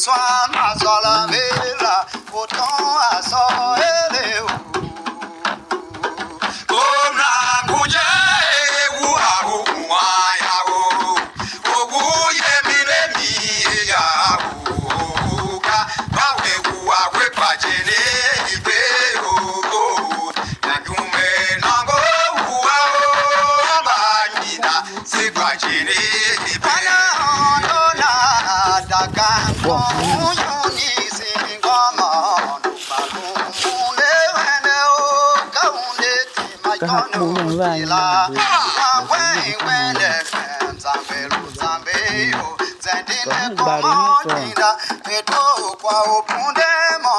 Swana sola vela, autant à soleil. Ona kuje uau uayao, oguye milemi yao, ka bawe uawe pajene ibeo, nagume nango uao banina se pajene ibeo. Ona dagango yoni singoma, balumune wene o kaunde timayono la wawe wene zambelo zambeo zendine komo nina eto kwa opunde mo.